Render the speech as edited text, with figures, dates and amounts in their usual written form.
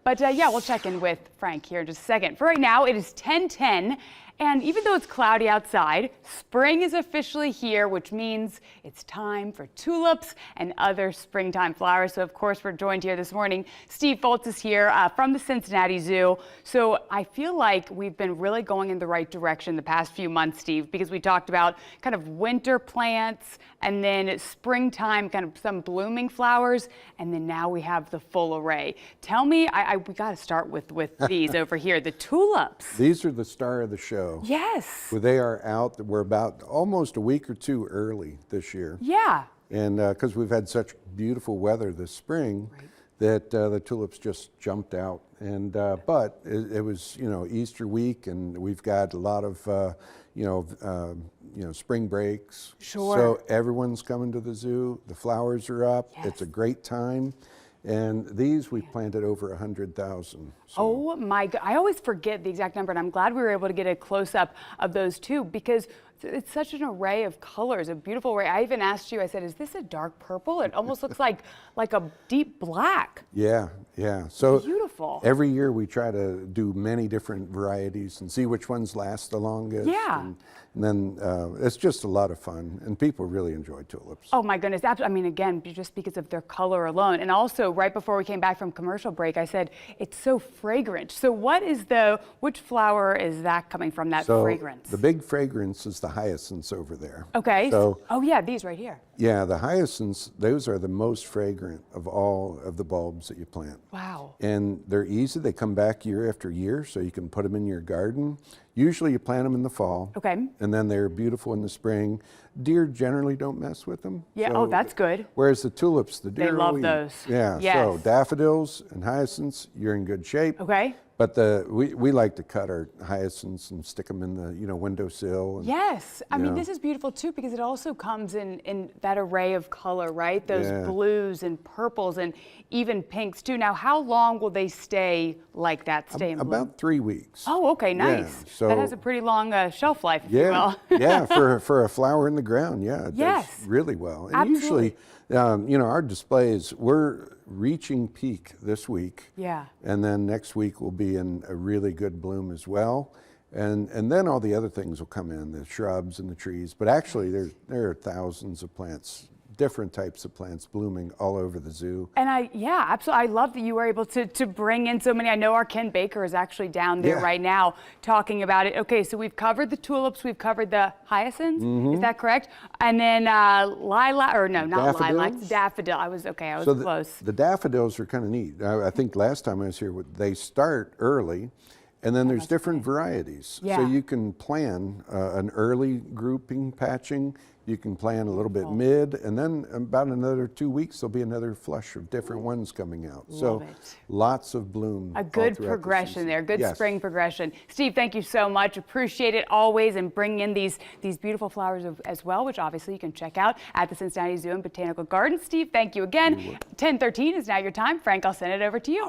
But yeah, we'll check in with Frank here in just a second. For right now, it is 10:10. And even though it's cloudy outside, spring is officially here, which means it's time for tulips and other springtime flowers. So, of course, we're joined here this morning. Steve Foltz is here from the Cincinnati Zoo. So I feel like we've been really going in the right direction the past few months, Steve, because we talked about kind of winter plants and then springtime, kind of some blooming flowers. And then now we have the full array. Tell me, we got to start with these over here, the tulips. These are the star of the show. Yes. Well, they are out. We're about almost a week or two early this year. Yeah. And because we've had such beautiful weather this spring, right, that the tulips just jumped out. And but it was, Easter week, and we've got a lot of spring breaks. Sure. So everyone's coming to the zoo. The flowers are up. Yes. It's a great time. And these we've planted over 100,000. So. Oh my God, I always forget the exact number, and I'm glad we were able to get a close-up of those too, because it's such an array of colors, a beautiful array. I even asked you, I said, is this a dark purple? It almost looks like a deep black. Yeah, yeah. So beautiful. Every year we try to do many different varieties and see which ones last the longest. Yeah. And then it's just a lot of fun, and people really enjoy tulips. Oh my goodness, I mean, again, just because of their color alone. And also, right before we came back from commercial break, I said, it's so fragrant. So which flower is that coming from, that fragrance? The big fragrance is the hyacinths over there. Okay. So, oh yeah, these right here. Yeah, the hyacinths, those are the most fragrant of all of the bulbs that you plant. Wow. And they're easy. They come back year after year, so you can put them in your garden. Usually you plant them in the fall. Okay. And then they're beautiful in the spring. Deer generally don't mess with them. Yeah, so, oh, that's good. Whereas the tulips, the deer They love will eat. those. Yeah, yes. So daffodils and hyacinths, you're in good shape. Okay. But we like to cut our hyacinths and stick them in the windowsill. And, yes, I mean, this is beautiful too, because it also comes in that array of color, right? Those blues and purples and even pinks too. Now, how long will they stay like that, stay in bloom? About 3 weeks. Oh, okay, nice. Yeah, so, that has a pretty long shelf life, if you will. Yeah, for a flower in the ground, yeah, it does really well. And absolutely. Usually, our displays, we're reaching peak this week. Yeah. And then next week will be in a really good bloom as well. And then all the other things will come in, the shrubs and the trees. But actually, there are thousands of plants, different types of plants blooming all over the zoo. And absolutely. I love that you were able to bring in so many. I know our Ken Baker is actually down there right now talking about it. Okay, so we've covered the tulips, we've covered the hyacinths, is that correct? And then lilac, or no, not lilacs, daffodil. I was close. The daffodils are kind of neat. I think last time I was here, they start early. And then there's different varieties. Yeah. So you can plan an early grouping, patching. You can plan a little bit mid, and then about another 2 weeks, there'll be another flush of different ones coming out. Love it. Lots of bloom. A good progression there, good spring progression. Steve, thank you so much. Appreciate it always, and bring in these beautiful flowers as well, which obviously you can check out at the Cincinnati Zoo and Botanical Gardens. Steve, thank you again. 10:13 is now your time. Frank, I'll send it over to you.